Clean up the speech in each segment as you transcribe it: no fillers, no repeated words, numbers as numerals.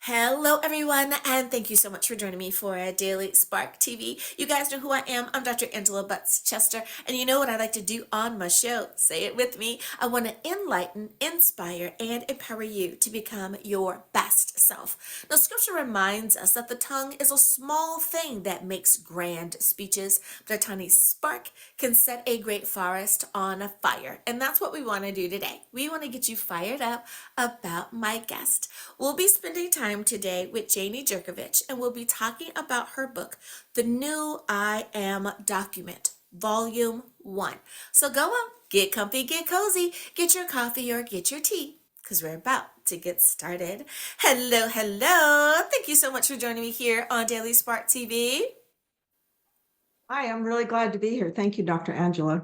Hello, everyone, and thank you so much for joining me for a Daily Spark TV. You guys know who I am. I'm Dr. Angela Butts Chester, and you know what I like to do on my show? Say it with me. I want to enlighten, inspire, and empower you to become your best self. Now, scripture reminds us that the tongue is a small thing that makes grand speeches, but a tiny spark can set a great forest on fire. And that's what we want to do today. We want to get you fired up about my guest. We'll be spending time today with Janie Jurkovich, and we'll be talking about her book, The New I Am Document, Volume 1. So go on, get comfy, get cozy, get your coffee or get your tea, because we're about to get started. Hello, hello. Thank you so much for joining me here on Daily Spark TV. Hi, I'm really glad to be here. Thank you, Dr. Angela.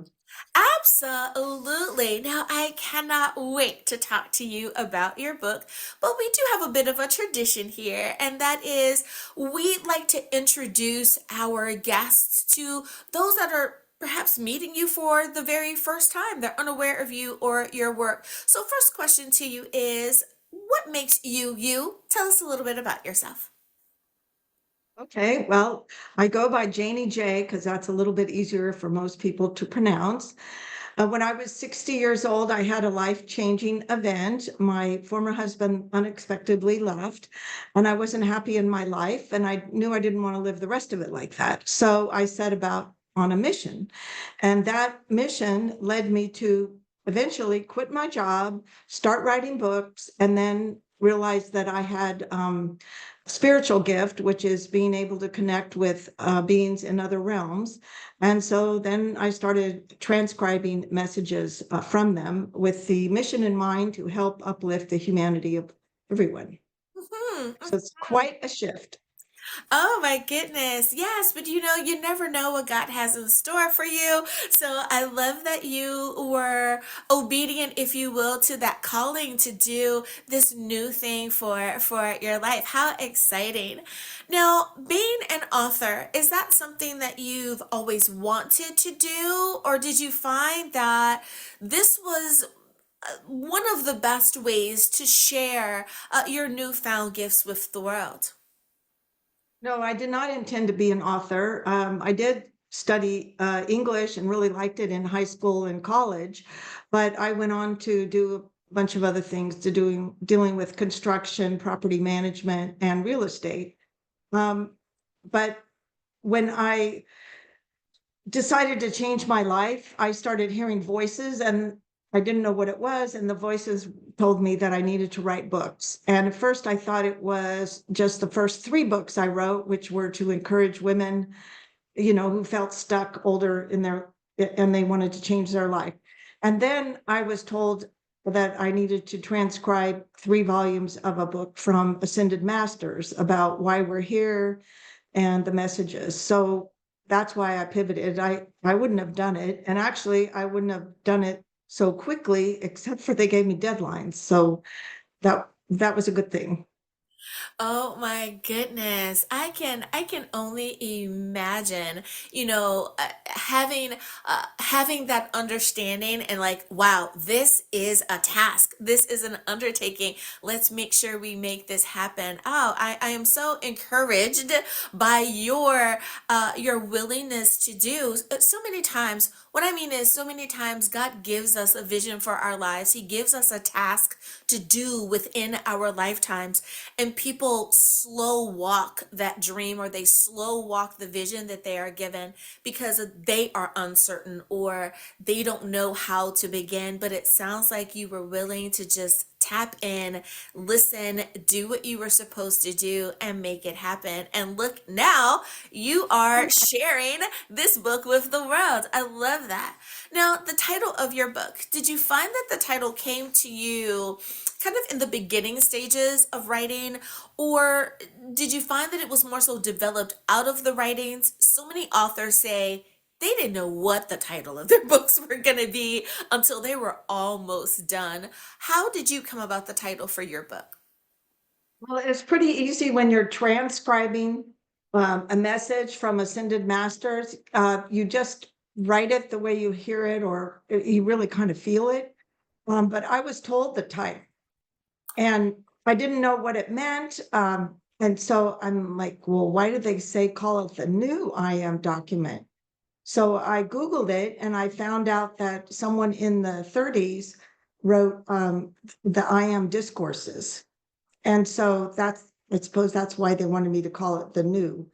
Absolutely. Now, I cannot wait to talk to you about your book, but we do have a bit of a tradition here, and that is we like to introduce our guests to those that are perhaps meeting you for the very first time. They're unaware of you or your work. So, first question to you is what makes you you? Tell us a little bit about yourself. Okay, well, I go by Janie J because that's a little bit easier for most people to pronounce. When I was 60 years old, I had a life-changing event. My former husband unexpectedly left, and I wasn't happy in my life, and I knew I didn't want to live the rest of it like that. So I set about on a mission, and that mission led me to eventually quit my job, start writing books, and then realize that I had spiritual gift, which is being able to connect with beings in other realms. And so then I started transcribing messages from them with the mission in mind to help uplift the humanity of everyone. Mhm, So it's mhm. quite a shift. Oh my goodness. Yes, but you never know what God has in store for you. So I love that you were obedient, if you will, to that calling to do this new thing for your life. How exciting. Now, being an author, is that something that you've always wanted to do, or did you find that this was one of the best ways to share your newfound gifts with the world? No, I did not intend to be an author. I did study English and really liked it in high school and college, but I went on to do a bunch of other things to dealing with construction, property management, and real estate. Um, but when I decided to change my life, I started hearing voices and I didn't know what it was. And the voices told me that I needed to write books. And at first, I thought it was just the first three books I wrote, which were to encourage women, who felt stuck older in their and they wanted to change their life. And then I was told that I needed to transcribe 3 volumes of a book from Ascended Masters about why we're here and the messages. So that's why I pivoted. I wouldn't have done it. And actually, I wouldn't have done it so quickly, except for they gave me deadlines. So that was a good thing. Oh my goodness. I can only imagine, having that understanding and like, wow, this is a task. This is an undertaking. Let's make sure we make this happen. Oh, I am so encouraged by your willingness to do so many times. What I mean is so many times God gives us a vision for our lives. He gives us a task to do within our lifetimes, and people slow walk that dream, or they slow walk the vision that they are given because they are uncertain or they don't know how to begin. But it sounds like you were willing to just tap in, listen, do what you were supposed to do, and make it happen. And look, now you are sharing this book with the world. I love that. Now, the title of your book, did you find that the title came to you kind of in the beginning stages of writing, or did you find that it was more so developed out of the writings? So many authors say they didn't know what the title of their books were going to be until they were almost done. How did you come about the title for your book? Well, it's pretty easy when you're transcribing a message from Ascended Masters. You just write it the way you hear it, or you really kind of feel it. But I was told the title. And I didn't know what it meant. And so I'm like, well, why did they say call it the new I am document? So I Googled it and I found out that someone in the 30s wrote the I am discourses. And so I suppose that's why they wanted me to call it the new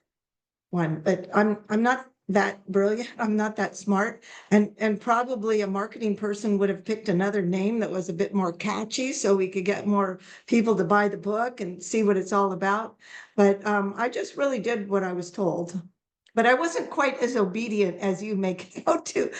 one, but I'm not that brilliant. I'm not that smart. And probably a marketing person would have picked another name that was a bit more catchy so we could get more people to buy the book and see what it's all about. But I just really did what I was told. But I wasn't quite as obedient as you make it out to.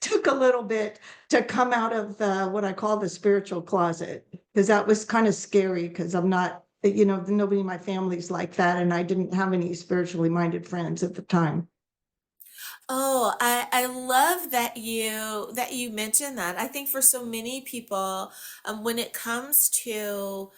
Took a little bit to come out of the what I call the spiritual closet, because that was kind of scary because I'm not, nobody in my family's like that, and I didn't have any spiritually minded friends at the time. Oh, I love that you mentioned that. I think for so many people, when it comes to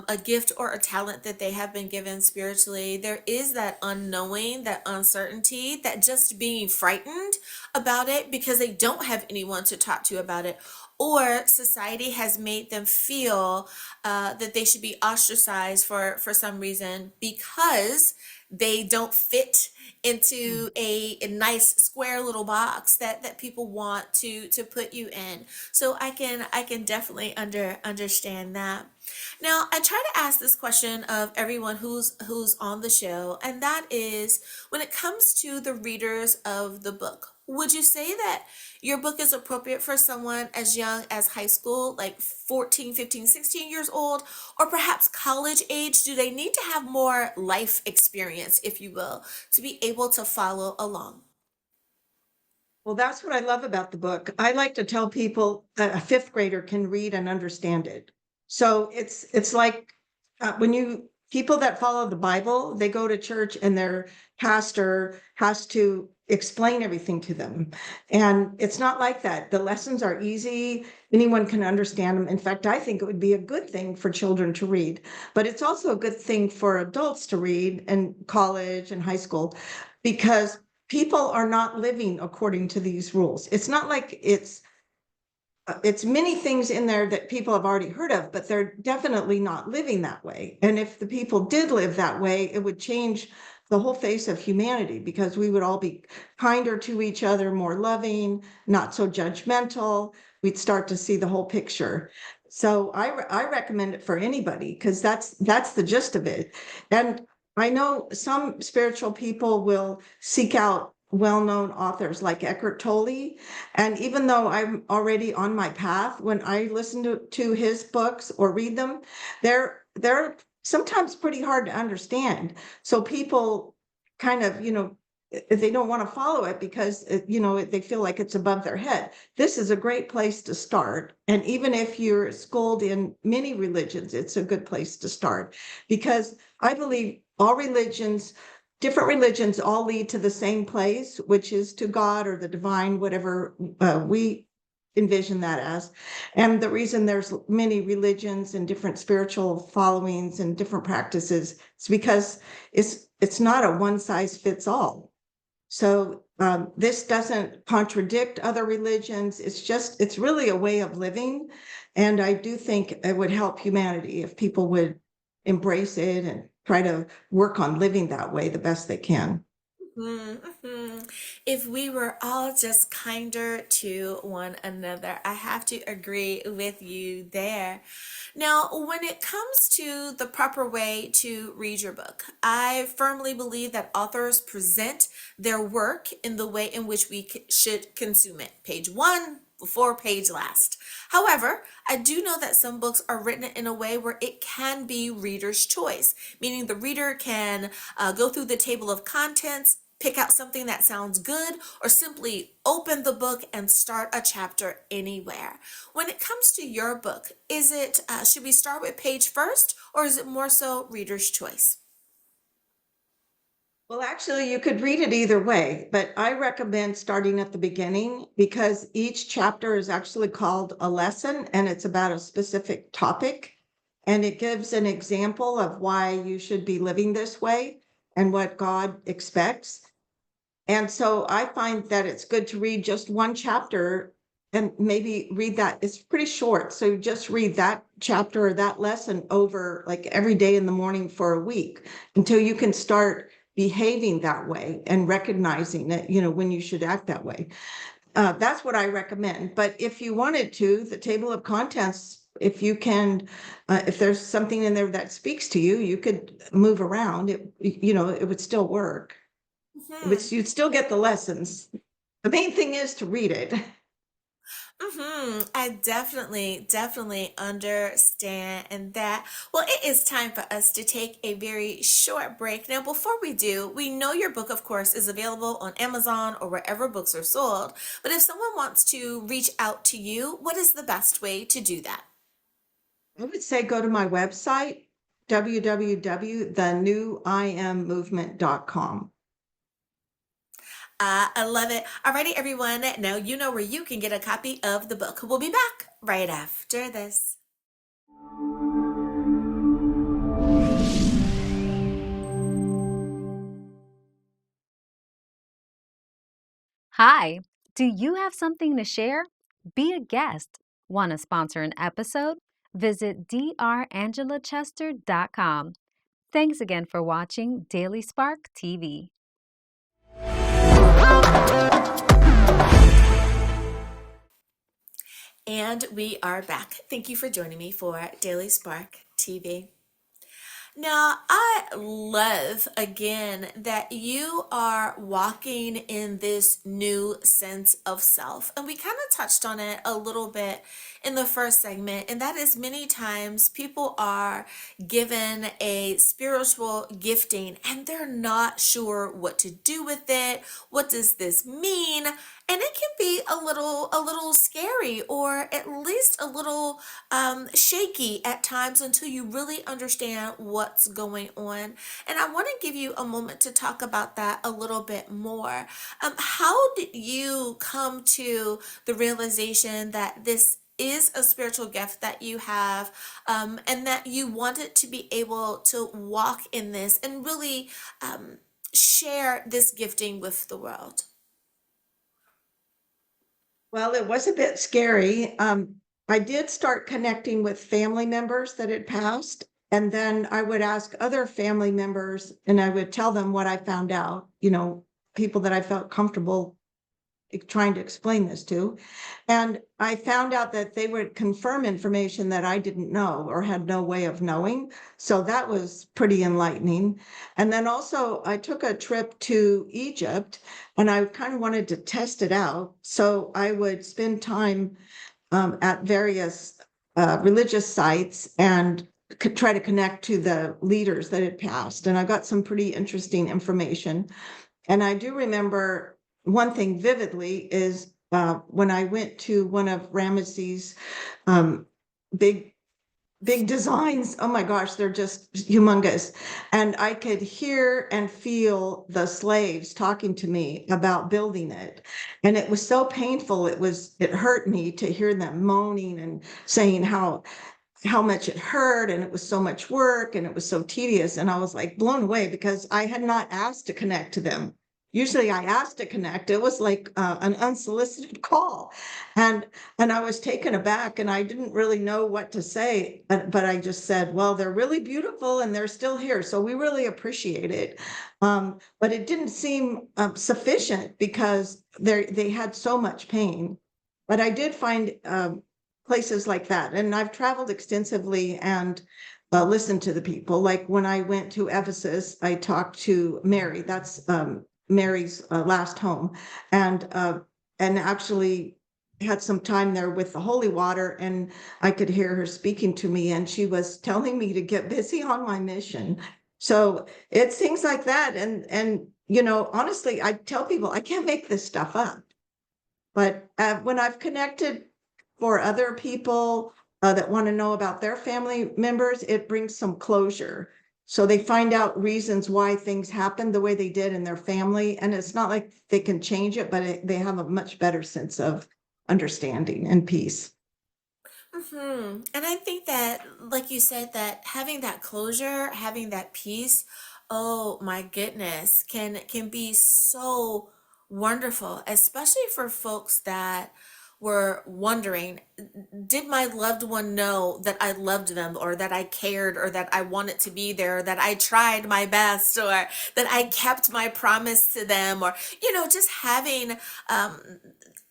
a gift or a talent that they have been given spiritually, there is that unknowing, that uncertainty, that just being frightened about it because they don't have anyone to talk to about it, or society has made them feel that they should be ostracized for some reason because they don't fit into a nice square little box that people want to put you in. So I can definitely understand that. Now I try to ask this question of everyone who's on the show, and that is, when it comes to the readers of the book, would you say that your book is appropriate for someone as young as high school, like 14, 15, 16 years old, or perhaps college age? Do they need to have more life experience, if you will, to be able to follow along? Well, that's what I love about the book. I like to tell people that a fifth grader can read and understand it. So it's like when you people that follow the Bible, they go to church and their pastor has to explain everything to them. And it's not like that. The lessons are easy. Anyone can understand them. In fact, I think it would be a good thing for children to read, but it's also a good thing for adults to read in college and high school because people are not living according to these rules. It's not like it's many things in there that people have already heard of, but they're definitely not living that way. And if the people did live that way, it would change the whole face of humanity because we would all be kinder to each other, more loving, not so judgmental. We'd start to see the whole picture. So I recommend it for anybody because that's the gist of it. And I know some spiritual people will seek out well-known authors like Eckhart Tolle, and even though I'm already on my path, when I listen to his books or read them, they're sometimes pretty hard to understand. So people kind of, they don't want to follow it because they feel like it's above their head. This is a great place to start. And even if you're schooled in many religions, it's a good place to start because I believe all religions, different religions all lead to the same place, which is to God or the divine, whatever we envision that as. And the reason there's many religions and different spiritual followings and different practices is because it's not a one size fits all. So this doesn't contradict other religions. It's really a way of living. And I do think it would help humanity if people would embrace it and try to work on living that way the best they can. Mhm. If we were all just kinder to one another, I have to agree with you there. Now, when it comes to the proper way to read your book, I firmly believe that authors present their work in the way in which we should consume it. Page one before page last. However, I do know that some books are written in a way where it can be reader's choice, meaning the reader can go through the table of contents, pick out something that sounds good, or simply open the book and start a chapter anywhere. When it comes to your book, should we start with page first, or is it more so reader's choice? Well, actually, you could read it either way, but I recommend starting at the beginning because each chapter is actually called a lesson and it's about a specific topic. And it gives an example of why you should be living this way and what God expects. And so I find that it's good to read just one chapter and maybe read that. It's pretty short. So just read that chapter or that lesson over like every day in the morning for a week until you can start behaving that way and recognizing that, when you should act that way. That's what I recommend. But if you wanted to, the table of contents, if you can, if there's something in there that speaks to you, you could move around. It would still work. Mhm. You'd still get the lessons. The main thing is to read it. I definitely understand and that. Well, it is time for us to take a very short break. Now, before we do, we know your book, of course, is available on Amazon or wherever books are sold. But if someone wants to reach out to you, what is the best way to do that? I would say go to my website, www.thenewimmovement.com. I love it. Alrighty, everyone. Now you know where you can get a copy of the book. We'll be back right after this. Hi, do you have something to share? Be a guest. Want to sponsor an episode? Visit drangela.chester.com. Thanks again for watching Daily Spark TV. And we are back. Thank you for joining me for Daily Spark TV. Now, I love again that you are walking in this new sense of self. And we kind of touched on it a little bit in the first segment, and that is many times people are given a spiritual gifting and they're not sure what to do with it. What does this mean? And it can be a little scary, or at least a little shaky at times until you really understand what's going on. And I want to give you a moment to talk about that a little bit more. How did you come to the realization that this is a spiritual gift that you have, and that you wanted to be able to walk in this and really share this gifting with the world? Well, it was a bit scary. I did start connecting with family members that had passed, and then I would ask other family members and I would tell them what I found out, people that I felt comfortable trying to explain this to. And I found out that they would confirm information that I didn't know or had no way of knowing. So that was pretty enlightening. And then also, I took a trip to Egypt and I kind of wanted to test it out. So I would spend time at various religious sites and could try to connect to the leaders that had passed. And I got some pretty interesting information. And I do remember one thing vividly is when I went to one of Ramesses' um, big, big designs. Oh my gosh, they're just humongous. And I could hear and feel the slaves talking to me about building it. And it was so painful. It hurt me to hear them moaning and saying how much it hurt and it was so much work and it was so tedious. And I was like blown away because I had not asked to connect to them. Usually I asked to connect. It was like an unsolicited call. And and I was taken aback and I didn't really know what to say, but I just said, well, they're really beautiful and they're still here. So we really appreciate it. But it didn't seem sufficient because they had so much pain. But I did find places like that. And I've traveled extensively and listened to the people. Like when I went to Ephesus, I talked to Mary. That's Mary's last home, and actually had some time there with the holy water, and I could hear her speaking to me, and she was telling me to get busy on my mission. So it's things like that, and honestly, I tell people I can't make this stuff up. But when I've connected for other people that want to know about their family members, it brings some closure. So they find out reasons why things happened the way they did in their family. And it's not like they can change it, but they have a much better sense of understanding and peace. And I think that, like you said, that having that closure, having that peace, oh my goodness, can be so wonderful, especially for folks that were wondering, did my loved one know that I loved them, or that I cared, or that I wanted to be there, or that I tried my best, or that I kept my promise to them, or, just having,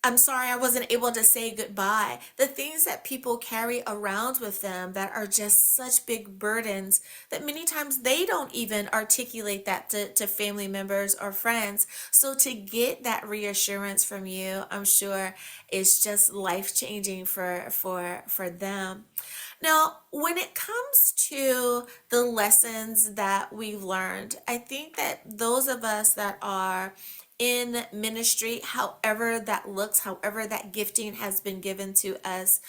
I'm sorry I wasn't able to say goodbye. The things that people carry around with them that are just such big burdens that many times they don't even articulate that to family members or friends. So to get that reassurance from you, I'm sure is just life changing for them. Now, when it comes to the lessons that we've learned, I think that those of us that are in ministry, however that looks, however that gifting has been given to us,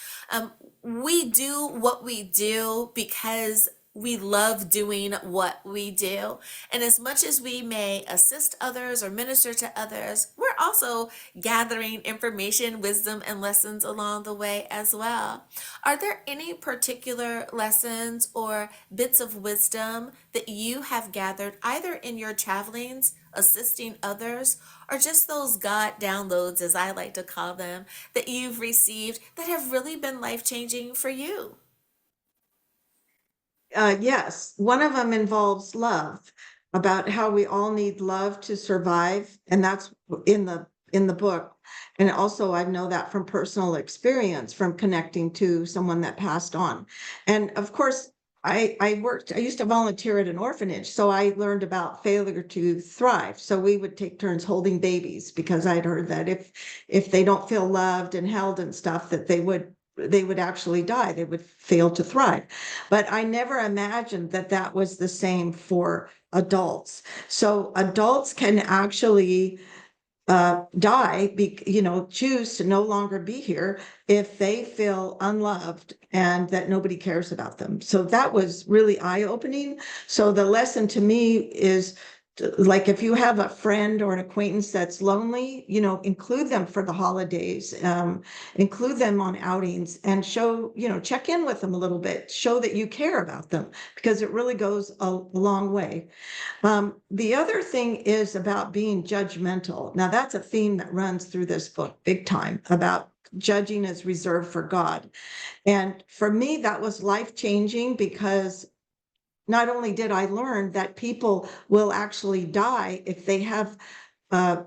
we do what we do because we love doing what we do. And as much as we may assist others or minister to others, we're also gathering information, wisdom, and lessons along the way as well. Are there any particular lessons or bits of wisdom that you have gathered either in your travelings, assisting others, or just those God downloads, as I like to call them, that you've received that have really been life changing for you? Yes, one of them involves love, about how we all need love to survive, and that's in the book. And also, I know that from personal experience, from connecting to someone that passed on. And of course, I used to volunteer at an orphanage, so I learned about failure to thrive. So we would take turns holding babies, because I'd heard that if they don't feel loved and held and stuff, that they would actually die. They would fail to thrive. But I never imagined that that was the same for adults. So adults can actually die, choose to no longer be here if they feel unloved and that nobody cares about them. So that was really eye-opening. So the lesson to me is, like, if you have a friend or an acquaintance that's lonely, include them for the holidays, include them on outings, and check in with them a little bit, show that you care about them, because it really goes a long way. The other thing is about being judgmental. Now, that's a theme that runs through this book big time, about judging is reserved for God. And for me, that was life changing, because not only did I learn that people will actually die if they have uh,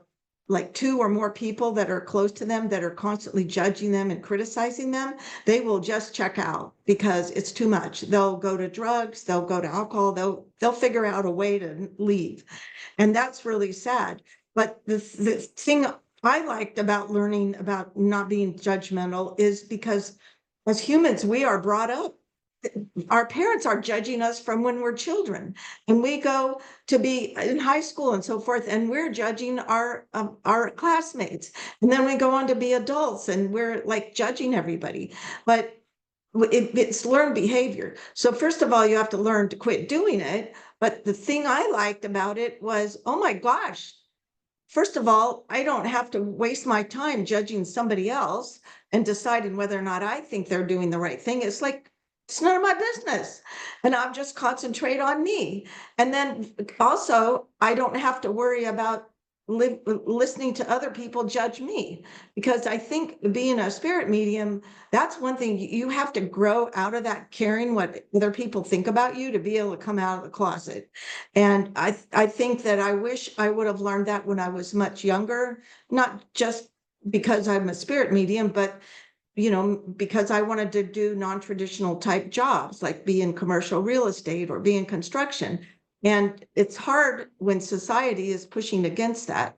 like two or more people that are close to them that are constantly judging them and criticizing them, they will just check out because it's too much. They'll go to drugs, they'll go to alcohol, they'll figure out a way to leave. And that's really sad. But the thing I liked about learning about not being judgmental is because as humans, we are brought up, our parents are judging us from when we're children, and we go to be in high school and so forth, and we're judging our classmates, and then we go on to be adults and we're like judging everybody. But it's learned behavior. So first of all, you have to learn to quit doing it. But the thing I liked about it was, oh my gosh, first of all, I don't have to waste my time judging somebody else and deciding whether or not I think they're doing the right thing. It's like, it's none of my business. And I'll just concentrate on me. And then also, I don't have to worry about listening to other people judge me, because I think being a spirit medium, that's one thing you have to grow out of, that caring what other people think about you, to be able to come out of the closet. And I think that I wish I would have learned that when I was much younger, not just because I'm a spirit medium, but because I wanted to do non-traditional type jobs, like be in commercial real estate or be in construction. And it's hard when society is pushing against that.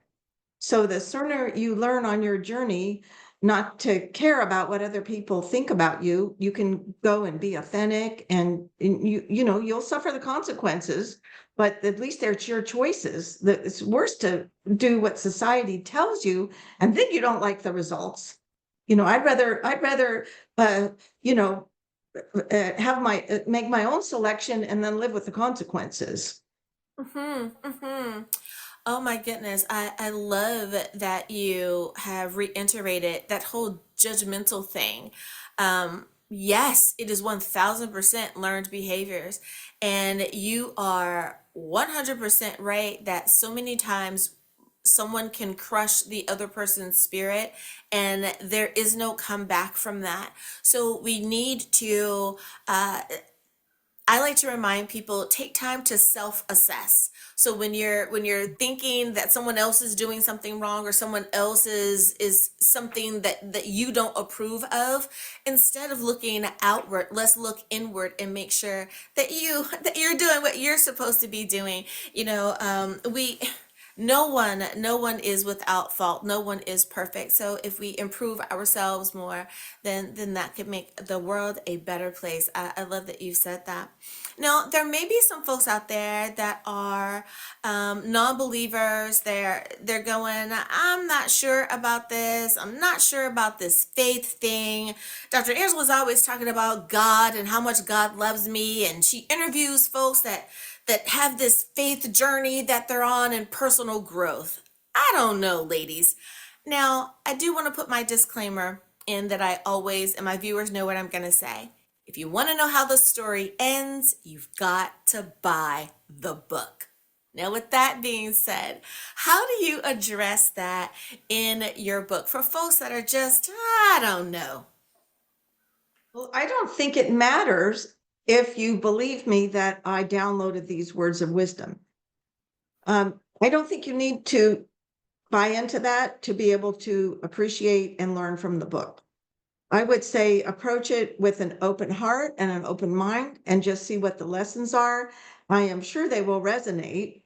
So the sooner you learn on your journey not to care about what other people think about you, you can go and be authentic, and you'll suffer the consequences, but at least there's your choices. It's worse to do what society tells you and then you don't like the results. I'd rather uh, you know have my make my own selection and then live with the consequences. Mm-hmm, mm-hmm. Oh my goodness. I love that you have reiterated that whole judgmental thing. Yes, it is 1000% learned behaviors. And you are 100% right that so many times someone can crush the other person's spirit, and there is no comeback from that. So we need to I like to remind people, take time to self-assess. So when you're thinking that someone else is doing something wrong, or someone else is something that you don't approve of, instead of looking outward, let's look inward and make sure that you're doing what you're supposed to be doing. We no one is without fault. No one is perfect. So if we improve ourselves more, then that could make the world a better place. I love that you said that. Now, there may be some folks out there that are non-believers. They're going, I'm not sure about this. I'm not sure about this faith thing. Dr. Angela's always talking about God and how much God loves me, and she interviews folks that have this faith journey that they're on and personal growth. I don't know, ladies. Now, I do want to put my disclaimer in that I always, and my viewers know what I'm going to say. If you want to know how the story ends, you've got to buy the book. Now, with that being said, how do you address that in your book for folks that are just, I don't know? Well, I don't think it matters if you believe me that I downloaded these words of wisdom. I don't think you need to buy into that to be able to appreciate and learn from the book. I would say approach it with an open heart and an open mind and just see what the lessons are. I am sure they will resonate.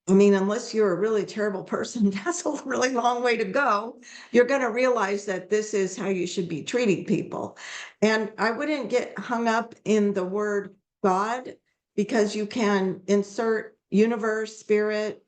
I mean, unless you're a really terrible person, that's a really long way to go. You're going to realize that this is how you should be treating people. And I wouldn't get hung up in the word God, because you can insert universe, spirit,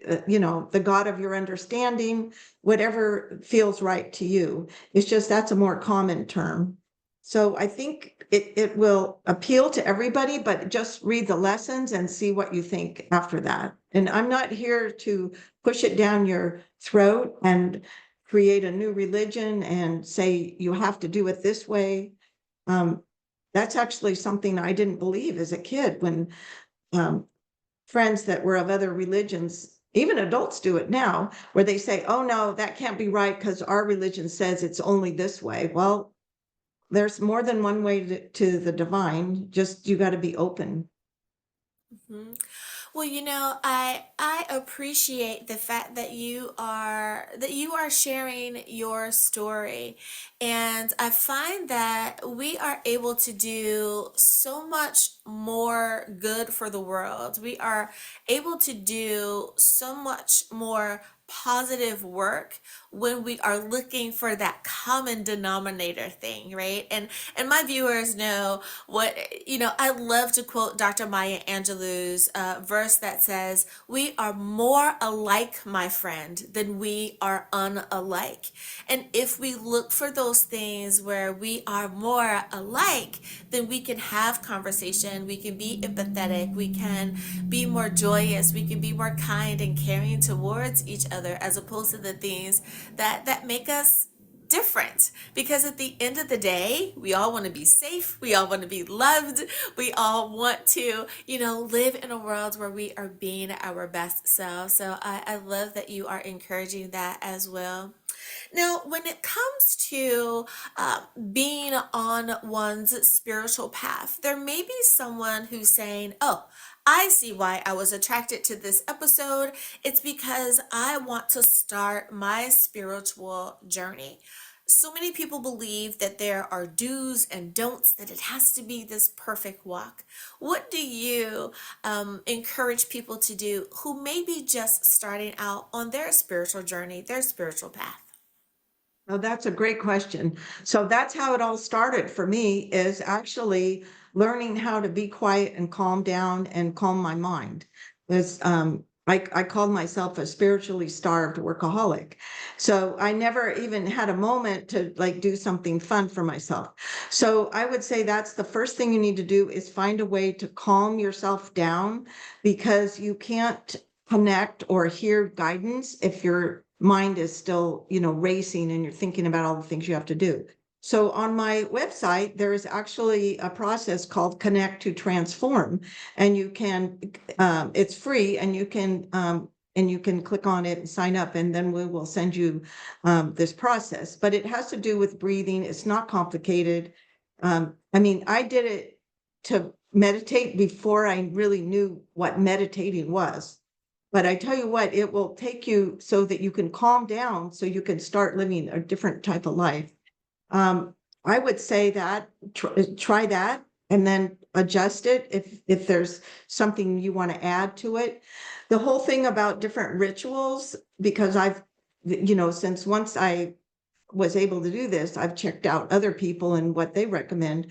the God of your understanding, whatever feels right to you. It's just that's a more common term. So I think it will appeal to everybody, but just read the lessons and see what you think after that. And I'm not here to push it down your throat and create a new religion and say you have to do it this way. That's actually something I didn't believe as a kid when friends that were of other religions, even adults do it now, where they say, oh no, that can't be right because our religion says it's only this way. Well, there's more than one way to the divine. Just you got to be open. Mhm. Well, I appreciate the fact that you are sharing your story, and I find that we are able to do so much more good for the world. We are able to do so much more positive work when we are looking for that common denominator thing, right? And my viewers know what, I love to quote Dr. Maya Angelou's verse that says, we are more alike, my friend, than we are unalike. And if we look for those things where we are more alike, then we can have conversation, we can be empathetic, we can be more joyous, we can be more kind and caring towards each other, as opposed to the things that make us different. Because at the end of the day, we all want to be safe, we all want to be loved, we all want to live in a world where we are being our best self. So I love that you are encouraging that as well. Now, when it comes to being on one's spiritual path, there may be someone who's saying, oh, I see why I was attracted to this episode. It's because I want to start my spiritual journey. So many people believe that there are do's and don'ts, that it has to be this perfect walk. What do you encourage people to do who may be just starting out on their spiritual journey, their spiritual path? Oh, that's a great question. So that's how it all started for me, is actually learning how to be quiet and calm down and calm my mind. Was I called myself a spiritually starved workaholic. So I never even had a moment to like do something fun for myself. So I would say that's the first thing you need to do, is find a way to calm yourself down, because you can't connect or hear guidance if your mind is still, racing and you're thinking about all the things you have to do. So on my website, there is actually a process called Connect to Transform, and you can, it's free, and you can and you can click on it and sign up, and then we will send you this process. But it has to do with breathing. It's not complicated. I mean, I did it to meditate before I really knew what meditating was. But I tell you what, it will take you so that you can calm down, so you can start living a different type of life. I would say that try that and then adjust it if there's something you want to add to it. The whole thing about different rituals, because since once I was able to do this, I've checked out other people and what they recommend.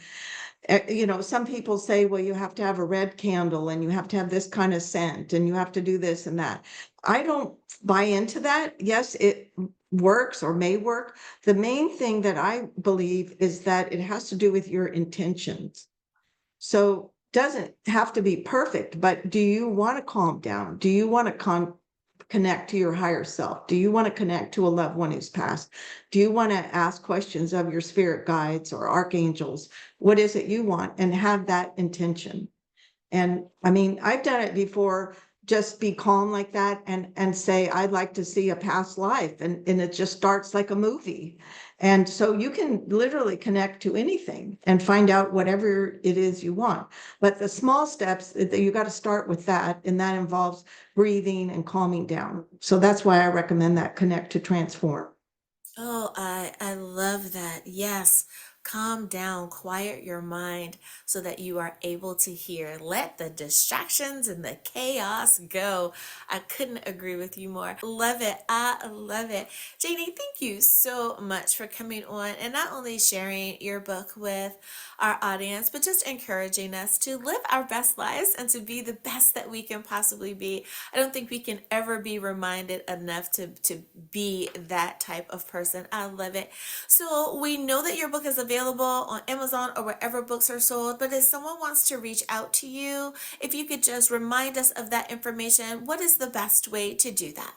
Some people say, well, you have to have a red candle and you have to have this kind of scent and you have to do this and that. I don't buy into that. Yes, it works or may work. The main thing that I believe is that it has to do with your intentions. So doesn't have to be perfect, but do you want to calm down? Do you want to connect to your higher self? Do you want to connect to a loved one who's passed? Do you want to ask questions of your spirit guides or archangels? What is it you want? And have that intention. And I mean, I've done it before, just be calm like that and say, I'd like to see a past life. And it just starts like a movie. And so you can literally connect to anything and find out whatever it is you want. But the small steps, you got to start with that. And that involves breathing and calming down. So that's why I recommend that Connect to Transform. Oh, I love that. Yes. Calm down, quiet your mind so that you are able to hear. Let the distractions and the chaos go. I couldn't agree with you more. Love it. I love it. Janie, thank you so much for coming on and not only sharing your book with our audience, but just encouraging us to live our best lives and to be the best that we can possibly be. I don't think we can ever be reminded enough to be that type of person. I love it. So we know that your book is available on Amazon or wherever books are sold, but if someone wants to reach out to you, if you could just remind us of that information, what is the best way to do that?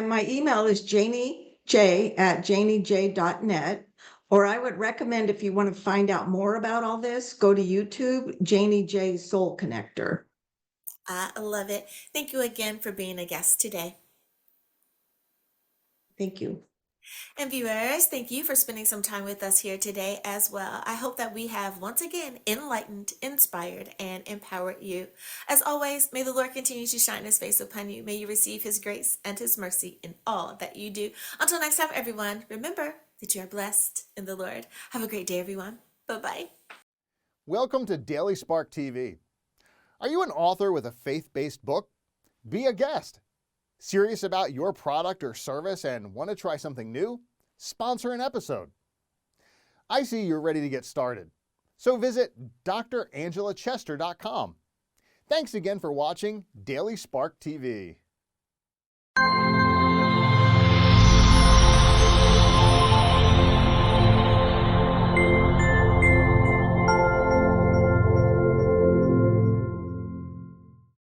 My email is janiej@janiej.net. Or I would recommend, if you want to find out more about all this, go to YouTube, Janie J Soul Connector. I love it. Thank you again for being a guest today. Thank you. And viewers, thank you for spending some time with us here today as well. I hope that we have once again enlightened, inspired, and empowered you. As always, may the Lord continue to shine his face upon you. May you receive his grace and his mercy in all that you do. Until next time, everyone, remember that you are blessed in the Lord. Have a great day, everyone. Bye-bye. Welcome to Daily Spark TV. Are you an author with a faith-based book? Be a guest. Serious about your product or service and want to try something new? Sponsor an episode. I see you're ready to get started. So visit drangela.chester.com. Thanks again for watching Daily Spark TV.